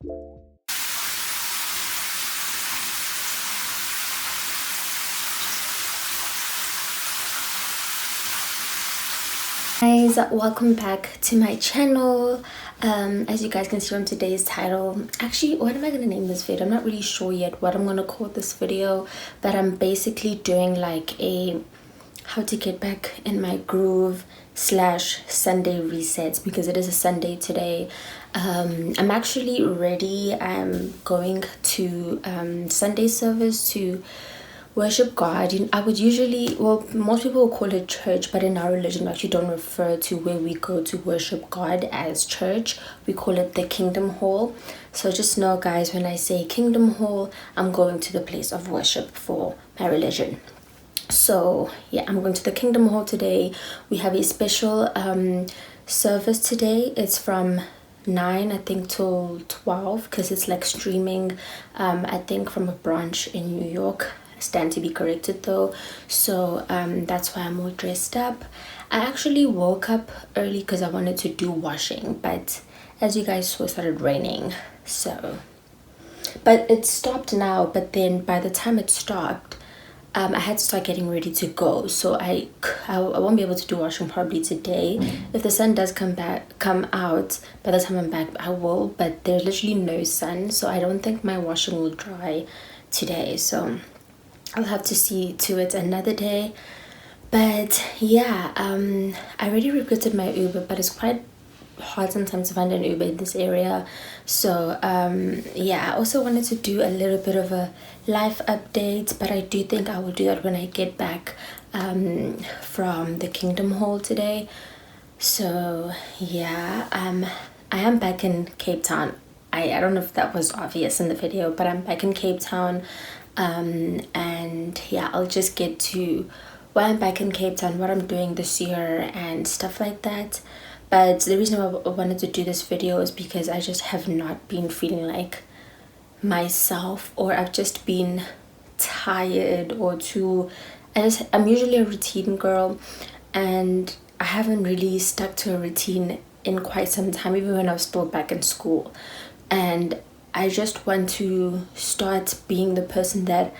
Guys, welcome back to my channel. As you guys can see from today's title, actually, what am I gonna name this video? I'm not really sure yet what I'm gonna call this video, but I'm basically doing like a how to get back in my groove slash Sunday resets, because it is a Sunday today. I'm actually ready. I'm going to Sunday service to worship God. I would usually, well, most people will call it church, but in our religion we actually don't refer to where we go to worship God as church. We call it the Kingdom Hall. So just know, guys, when I say Kingdom Hall, I'm going to the place of worship for my religion. So yeah, I'm going to the Kingdom Hall today. We have a special service today. It's from 9 I think till 12, because it's like streaming, I think from a branch in New York. Stand to be corrected though. So that's why I'm all dressed up. I actually woke up early because I wanted to do washing, but as you guys saw, it started raining. So but it stopped now, but then by the time it stopped, I had to start getting ready to go. So I won't be able to do washing probably today. If the sun does come out by the time I'm back, I will, but there's literally no sun, so I don't think my washing will dry today. So I'll have to see to it another day. But yeah, I already regretted my Uber, but it's quite hard sometimes to find an Uber in this area. So yeah, I also wanted to do a little bit of a life update, but I do think I will do that when I get back from the Kingdom Hall today. So yeah, I am back in Cape Town. I don't know if that was obvious in the video, but I'm back in Cape Town. And yeah, I'll just get to why I'm back in Cape Town, what I'm doing this year and stuff like that. But the reason why I wanted to do this video is because I just have not been feeling like myself, or I've just been tired or too, I'm usually a routine girl, and I haven't really stuck to a routine in quite some time, even when I was still back in school. And I just want to start being the person that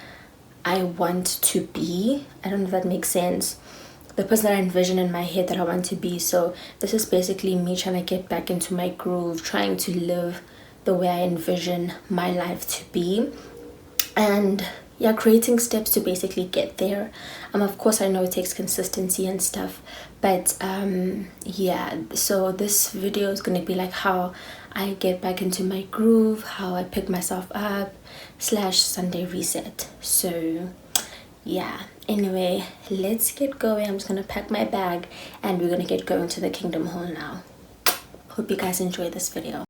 I want to be. I don't know if that makes sense. The person that I envision in my head that I want to be. So this is basically me trying to get back into my groove, trying to live the way I envision my life to be. And yeah, creating steps to basically get there. Of course, I know it takes consistency and stuff, but yeah, so this video is going to be like how I get back into my groove, how I pick myself up / Sunday reset. So yeah, anyway, let's get going. I'm just gonna pack my bag and we're gonna get going to the Kingdom Hall now. Hope you guys enjoy this video.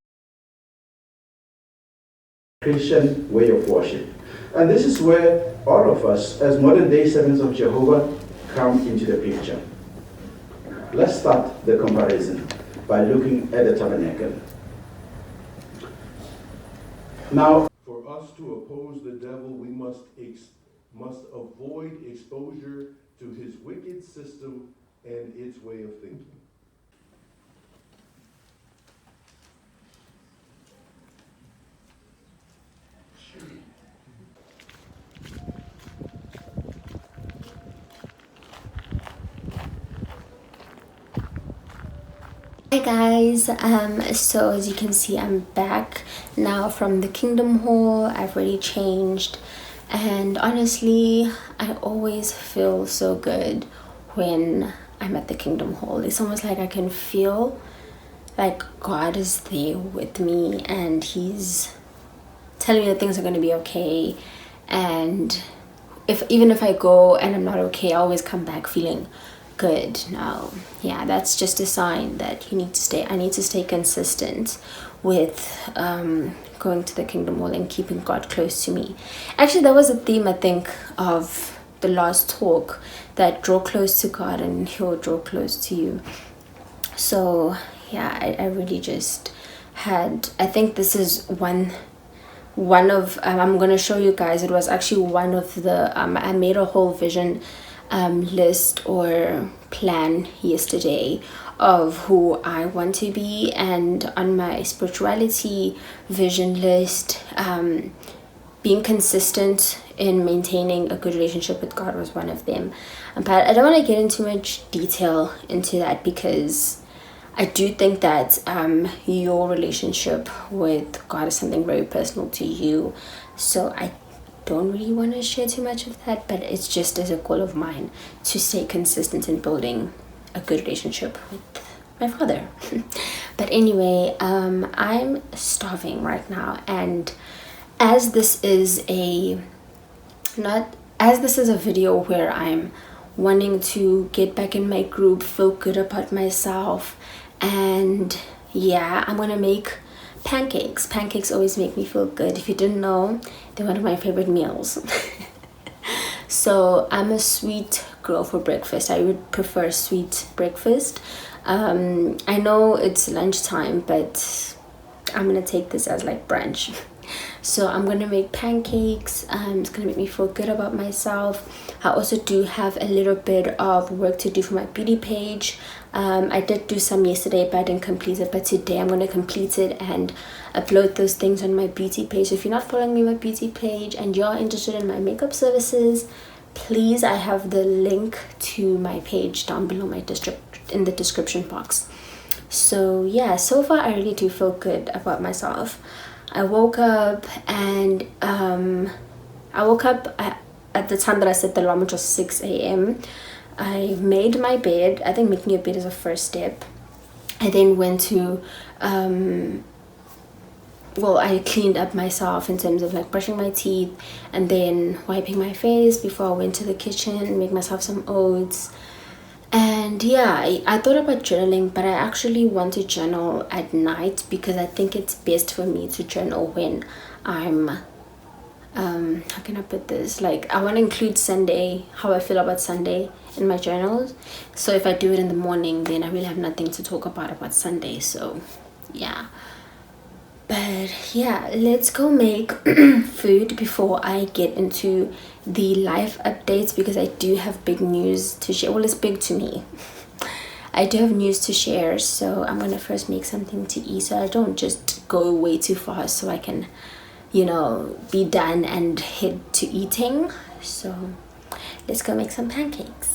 Christian way of worship. And this is where all of us, as modern day servants of Jehovah, come into the picture. Let's start the comparison by looking at the tabernacle. Now, for us to oppose the devil, we must avoid exposure to his wicked system and its way of thinking. Hi guys, so as you can see, I'm back now from the Kingdom Hall. I've already changed, and honestly, I always feel so good when I'm at the Kingdom Hall. It's almost like I can feel like God is there with me, and he's telling me that things are going to be okay. And even if I go and I'm not okay, I always come back feeling good. Now yeah, that's just a sign that I need to stay consistent with going to the Kingdom Hall and keeping God close to me. Actually, that was a theme, I think, of the last talk, that draw close to God and he'll draw close to you. So yeah, I really just had, I think this is one of I'm gonna show you guys. It was actually one of the I made a whole vision list or plan yesterday of who I want to be, and on my spirituality vision list, being consistent in maintaining a good relationship with God was one of them. But I don't want to get into much detail into that because I do think that your relationship with God is something very personal to you. So I don't really want to share too much of that, but it's just as a goal of mine to stay consistent in building a good relationship with my father. But anyway, I'm starving right now, and as this is a video where I'm wanting to get back in my group, feel good about myself, and yeah, I'm gonna make pancakes. Pancakes always make me feel good. If you didn't know, they're one of my favorite meals. So I'm a sweet girl for breakfast. I would prefer sweet breakfast. I know it's lunchtime, but I'm gonna take this as like brunch. So I'm gonna make pancakes. It's gonna make me feel good about myself. I also do have a little bit of work to do for my beauty page. I did do some yesterday, but I didn't complete it. But today I'm gonna complete it and upload those things on my beauty page. So if you're not following me on my beauty page and you're interested in my makeup services, please, I have the link to my page down below in the description box. So yeah, so far I really do feel good about myself. I woke up and at the time that I set the alarm, which was 6 a.m. I made my bed. I think making your bed is a first step. I then went to I cleaned up myself in terms of like brushing my teeth and then wiping my face before I went to the kitchen, make myself some oats. And yeah, I thought about journaling, but I actually want to journal at night because I think it's best for me to journal when I'm how can I put this, like I want to include Sunday, how I feel about Sunday in my journals. So if I do it in the morning, then I really have nothing to talk about Sunday. So yeah, but yeah, let's go make food before I get into the life updates, because I do have big news to share. Well, it's big to me. I do have news to share, so I'm gonna first make something to eat so I don't just go way too fast, so I can, be done and head to eating. So let's go make some pancakes.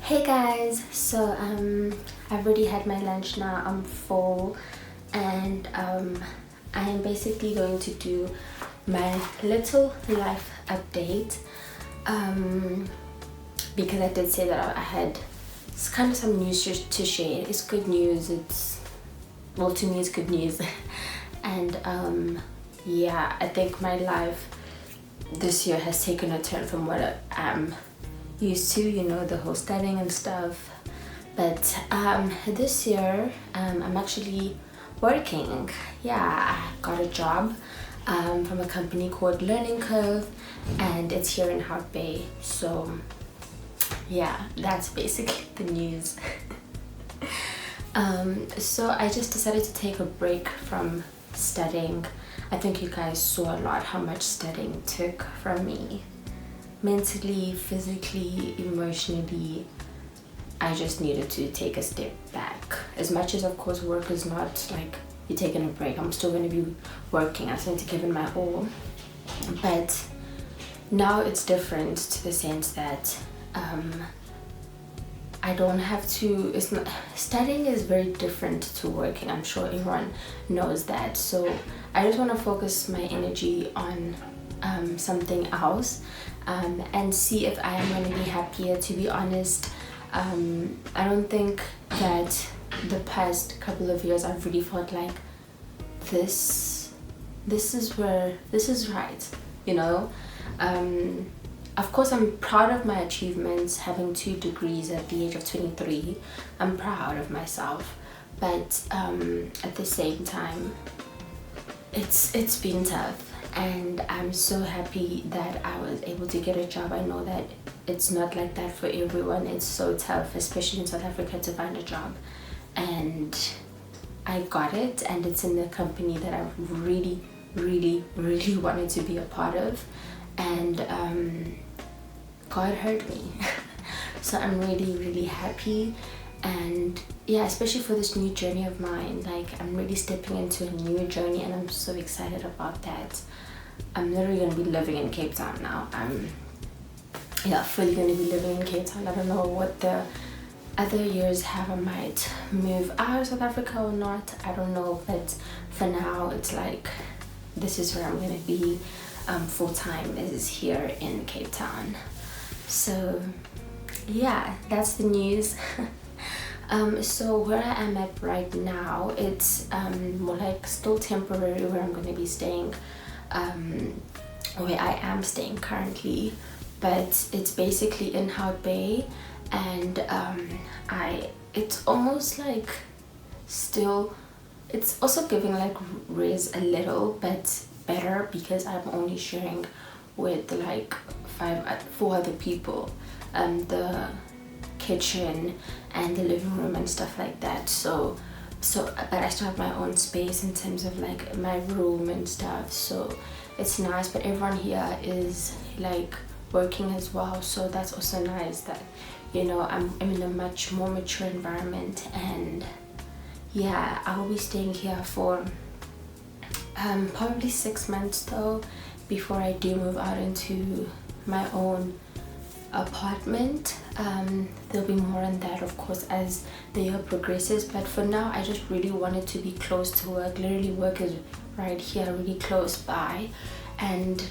Hey guys, so I've already had my lunch now. I'm full, and I am basically going to do my little life update because I did say that I had kind of some news to share. It's good news. To me it's good news. And yeah, I think my life this year has taken a turn from what I'm used to, the whole studying and stuff. But this year I'm actually working. Yeah, I got a job from a company called Learning Curve, and it's here in Hout Bay. So yeah, that's basically the news. So I just decided to take a break from studying. I think you guys saw a lot how much studying took from me. Mentally, physically, emotionally, I just needed to take a step back. As much as, of course, work is not like you're taking a break, I'm still going to be working. I still need to give it my all. But now it's different to the sense that I don't have to, studying is very different to working. I'm sure everyone knows that. So I just want to focus my energy on something else and see if I am going to be happier. To be honest, I don't think that the past couple of years I've really felt like this is right, you know. Of course I'm proud of my achievements, having 2 degrees at the age of 23. I'm proud of myself, but at the same time it's been tough, and I'm so happy that I was able to get a job. I know that it's not like that for everyone. It's so tough, especially in South Africa, to find a job, and I got it, and it's in the company that I really wanted to be a part of, and God heard me. So I'm really happy. And yeah, especially for this new journey of mine, like I'm really stepping into a new journey, and I'm so excited about that. I'm literally going to be living in Cape Town now. I'm fully going to be living in Cape Town. I don't know what the other years have. I might move out of South Africa or not, I don't know, but for now it's like this is where I'm going to be full-time, is here in Cape Town. So yeah, that's the news. So where I am at right now, it's more like still temporary, where I'm going to be staying, where I am staying currently, but it's basically in Hout Bay, and it's almost like still, it's also giving like Riz a little bit better, because I'm only sharing with like 4 other people, the kitchen and the living room and stuff like that. So but I still have my own space in terms of like my room and stuff, so it's nice. But everyone here is like working as well, so that's also nice that, you know, I'm in a much more mature environment. And yeah, I will be staying here for probably 6 months though, before I do move out into my own apartment. There'll be more on that, of course, as the year progresses, but for now I just really wanted to be close to work. Literally, work is right here, really close by, and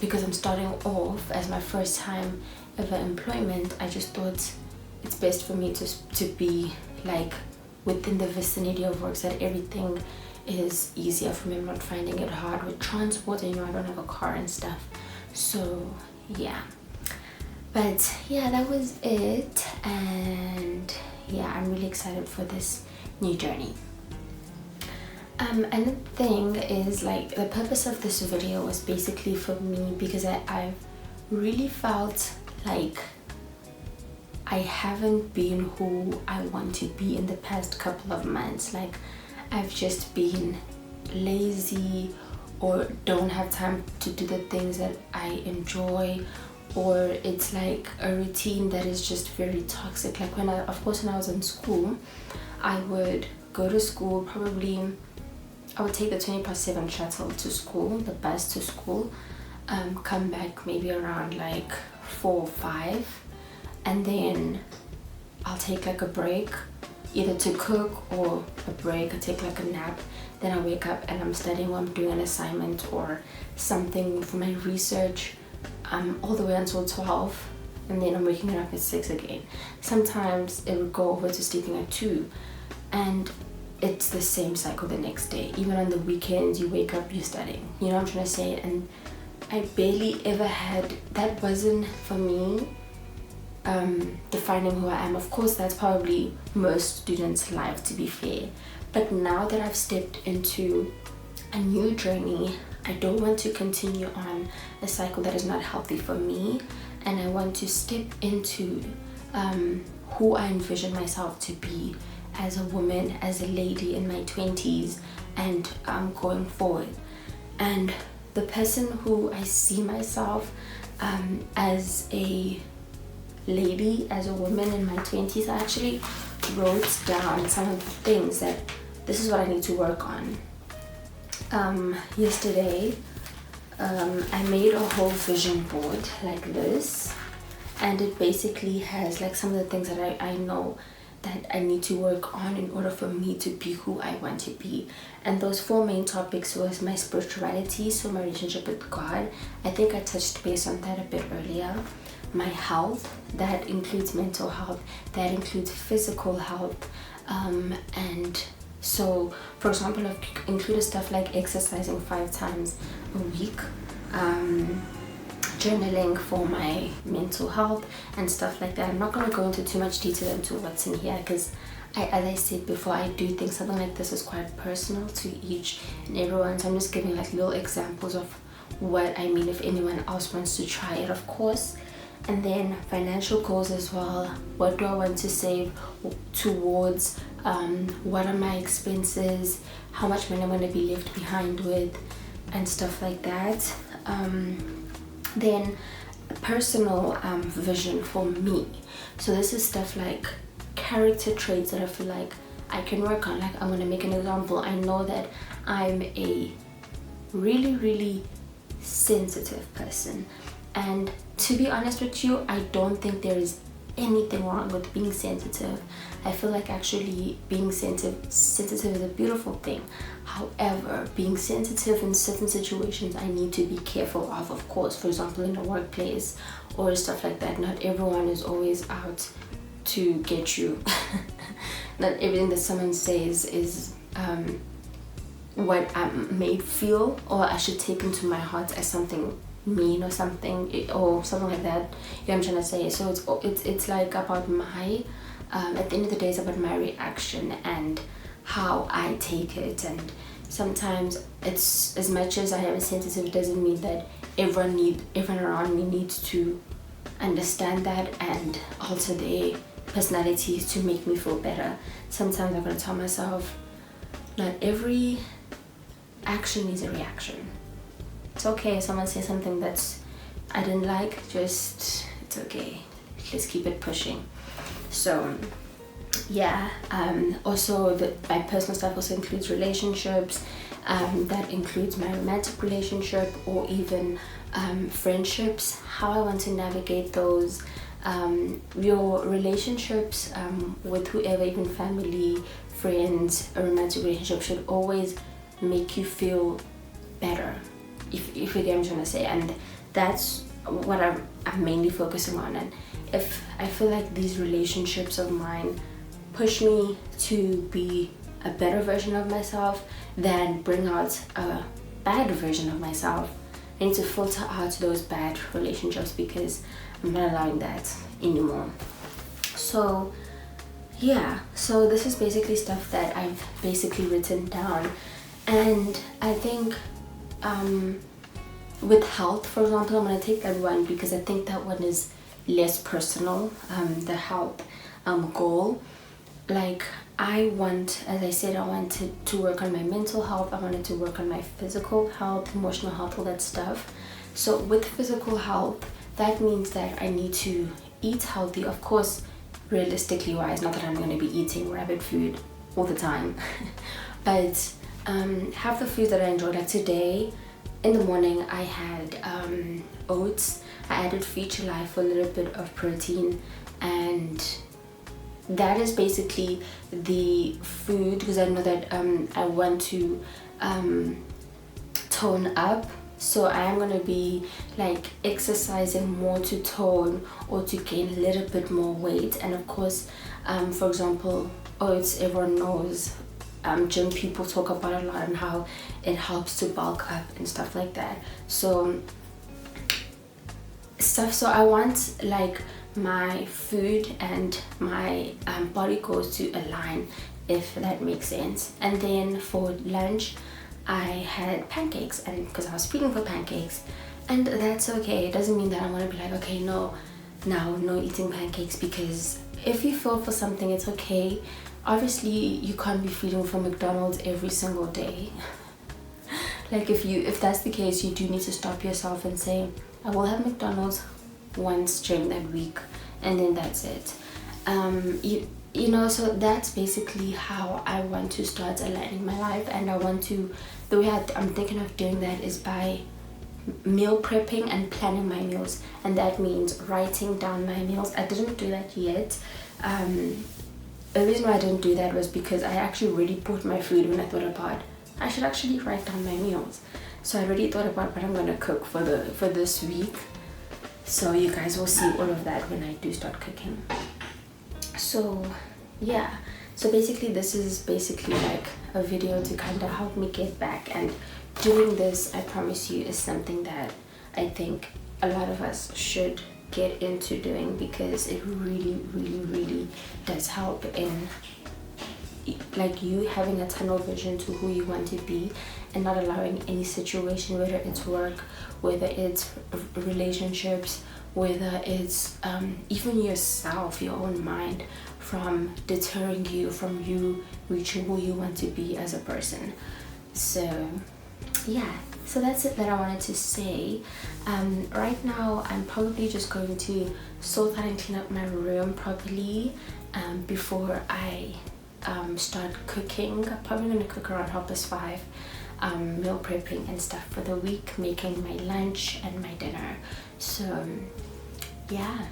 because I'm starting off as my first time ever employment, I just thought it's best for me to be like within the vicinity of work, so that everything is easier for me. I'm not finding it hard with transport, and you know, I don't have a car and stuff. So yeah, but yeah, that was it. And yeah, I'm really excited for this new journey. Another thing is, like, the purpose of this video was basically for me, because I really felt like I haven't been who I want to be in the past couple of months. Like, I've just been lazy, or don't have time to do the things that I enjoy, or it's like a routine that is just very toxic. Like when I was in school, I would go to school, probably I would take the 20/7 shuttle to school, the bus to school, come back maybe around like 4 or 5, and then I'll take like a break, either to cook or a break. I take like a nap, then I wake up and I'm studying, or I'm doing an assignment or something for my research, all the way until 12, and then I'm waking up at 6 again. Sometimes it would go over to sleeping at 2, and it's the same cycle the next day. Even on the weekends, you wake up, you're studying, you know what I'm trying to say? And I barely ever had, that wasn't for me defining who I am. Of course, that's probably most students' life, to be fair, but now that I've stepped into a new journey, I don't want to continue on a cycle that is not healthy for me, and I want to step into who I envision myself to be as a woman, as a lady in my 20s, and going forward. And the person who I see myself as a lady, as a woman in my 20s, I actually wrote down some of the things that this is what I need to work on. Yesterday, I made a whole vision board like this, and it basically has like some of the things that I know that I need to work on in order for me to be who I want to be. And those 4 main topics was my spirituality, so my relationship with God. I think I touched base on that a bit earlier. my health. That includes mental health, that includes physical health, and so for example I've included stuff like exercising 5 times a week, journaling for my mental health and stuff like that. I'm not going to go into too much detail into what's in here because as I said before, I do think something like this is quite personal to each and everyone, so I'm just giving like little examples of what I mean if anyone else wants to try it, of course. And then financial goals as well. What do I want to save towards? What are my expenses? How much money I'm going to be left behind with, and stuff like that. Then personal vision for me. So this is stuff like character traits that I feel like I can work on. Like I'm going to make an example. I know that I'm a really sensitive person, and to be honest with you, I don't think there is anything wrong with being sensitive. I feel like actually being sensitive is a beautiful thing. However, being sensitive in certain situations I need to be careful of course. For example, in the workplace or stuff like that, not everyone is always out to get you. Not everything that someone says is what I may feel or I should take into my heart as something mean or something like that. You know what I'm trying to say? So it's like about my at the end of the day, it's about my reaction and how I take it. And sometimes it's, as much as I am sensitive, it doesn't mean that everyone around me needs to understand that and alter their personalities to make me feel better. Sometimes I'm gonna tell myself, not every action needs a reaction. It's okay if someone says something that's I didn't like, it's okay, let's keep it pushing. So yeah, also my personal stuff also includes relationships, that includes my romantic relationship or even friendships, how I want to navigate those. Your relationships with whoever, even family, friends, a romantic relationship should always make you feel better, if you get what I'm trying to say. And that's what I'm mainly focusing on. And if I feel like these relationships of mine push me to be a better version of myself than bring out a bad version of myself, I need to filter out those bad relationships because I'm not allowing that anymore. So yeah, so this is basically stuff that I've basically written down. And I think with health, for example, I'm going to take that one because I think that one is less personal, the health goal. Like I want, as I said, I wanted to work on my mental health, I wanted to work on my physical health, emotional health, all that stuff. So with physical health, that means that I need to eat healthy, of course, realistically wise, not that I'm going to be eating rabbit food all the time, but have the foods that I enjoy. Like today in the morning I had oats. I added Future Life for a little bit of protein, and that is basically the food because I know that I want to tone up. So I am going to be like exercising more to tone or to gain a little bit more weight. And of course, for example, oats, everyone knows, gym people talk about it a lot and how it helps to bulk up and stuff like that. So I want like my food and my body goals to align, if that makes sense. And then for lunch I had pancakes, and because I was feeling for pancakes, and that's okay. It doesn't mean that I'm gonna be like, okay, no eating pancakes, because if you feel for something, it's okay. Obviously you can't be feeding for McDonald's every single day. Like if that's the case, you do need to stop yourself and say, I will have McDonald's once during that week, and then that's it. You know, so that's basically how I want to start aligning my life. And I want to, the way I'm thinking of doing that is by meal prepping and planning my meals, and that means writing down my meals. I didn't do that yet. The reason why I didn't do that was because I actually already bought my food when I thought about I should actually write down my meals. So I already thought about what I'm gonna cook for this week, So you guys will see all of that when I do start cooking. So yeah, so basically this is basically like a video to kind of help me get back, and doing this, I promise you, is something that I think a lot of us should get into doing, because it really does help in like you having a tunnel vision to who you want to be, and not allowing any situation, whether it's work, whether it's relationships, whether it's even yourself, your own mind, from deterring you from you reaching who you want to be as a person. So yeah, so that's it that I wanted to say. Right now I'm probably just going to sort out and clean up my room properly before I start cooking. I'm probably gonna cook around 5:30, meal prepping and stuff for the week, making my lunch and my dinner. So yeah.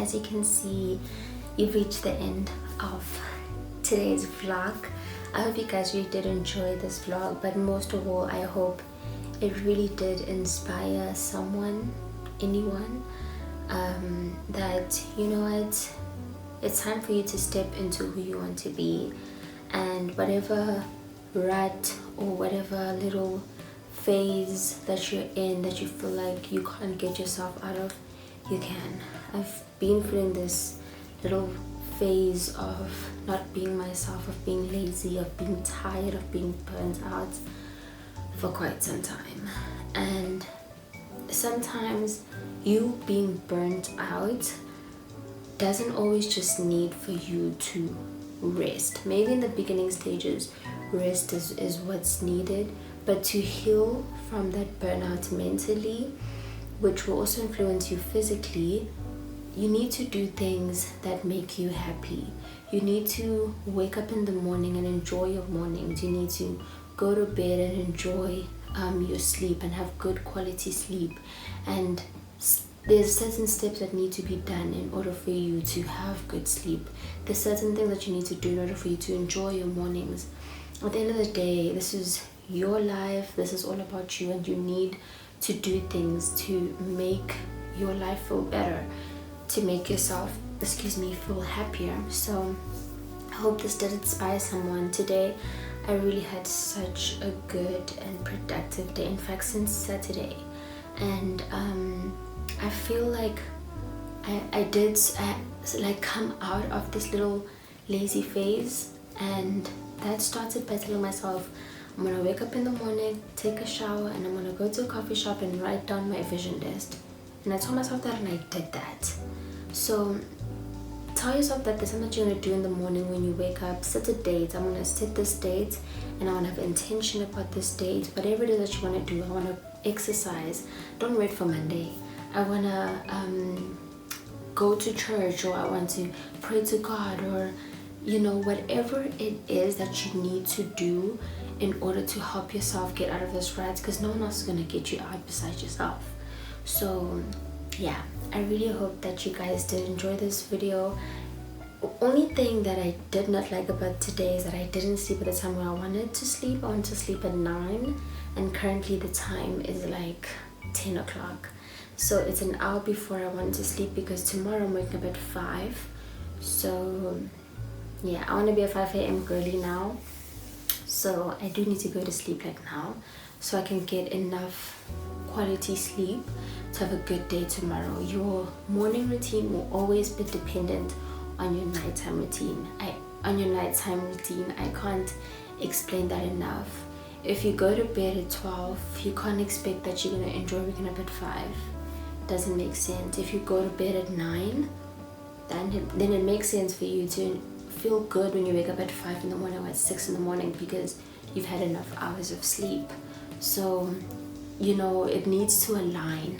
as you can see, you've reached the end of today's vlog. I hope you guys really did enjoy this vlog, but most of all, I hope it really did inspire someone, anyone, that, you know what, it's time for you to step into who you want to be, and whatever rut or whatever little phase that you're in that you feel like you can't get yourself out of, you can. I've been feeling this little phase of not being myself, of being lazy, of being tired, of being burnt out for quite some time. And sometimes you being burnt out doesn't always just need for you to rest. Maybe in the beginning stages, rest is what's needed, but to heal from that burnout mentally, which will also influence you physically, you need to do things that make you happy. You need to wake up in the morning and enjoy your mornings. You need to go to bed and enjoy your sleep and have good quality sleep. And there's certain steps that need to be done in order for you to have good sleep. There's certain things that you need to do in order for you to enjoy your mornings. At the end of the day, this is your life. This is all about you, and you need to do things to make your life feel better, to make yourself, feel happier. So I hope this did inspire someone today. I really had such a good and productive day, in fact since Saturday, and I feel like I did come out of this little lazy phase, and that started by telling myself, I'm gonna wake up in the morning, take a shower, and I'm gonna go to a coffee shop and write down my vision list. And I told myself that, and I did that. So tell yourself that there's something that you're gonna do in the morning when you wake up. Set a date. I'm gonna set this date, and I wanna have intention about this date. Whatever it is that you wanna do, I wanna exercise. Don't wait for Monday. I wanna go to church, or I want to pray to God, or you know, whatever it is that you need to do in order to help yourself get out of this rut, because no one else is gonna get you out besides yourself. So yeah, I really hope that you guys did enjoy this video. Only thing that I did not like about today is that I didn't sleep at the time when I wanted to sleep. I wanted to sleep at 9, and currently the time is like 10 o'clock. So it's an hour before I wanted to sleep, because tomorrow I'm waking up at 5. So yeah, I want to be a 5 a.m. girly now. So I do need to go to sleep like now, so I can get enough quality sleep to have a good day tomorrow. Your morning routine will always be dependent on your nighttime routine. I can't explain that enough. If you go to bed at 12, you can't expect that you're going to enjoy waking up at 5. It doesn't make sense. If you go to bed at 9, then it makes sense for you to feel good when you wake up at 5 in the morning or at 6 in the morning, because you've had enough hours of sleep. So you know, it needs to align.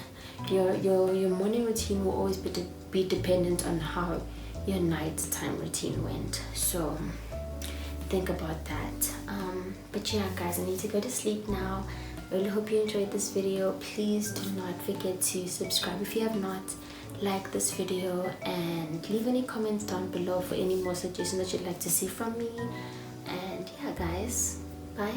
Your morning routine will always be dependent on how your nighttime routine went. So think about that. But yeah guys, I need to go to sleep now. I really hope you enjoyed this video. Please do not forget to subscribe if you have not. Like this video and leave any comments down below for any more suggestions that you'd like to see from me. And yeah guys, bye.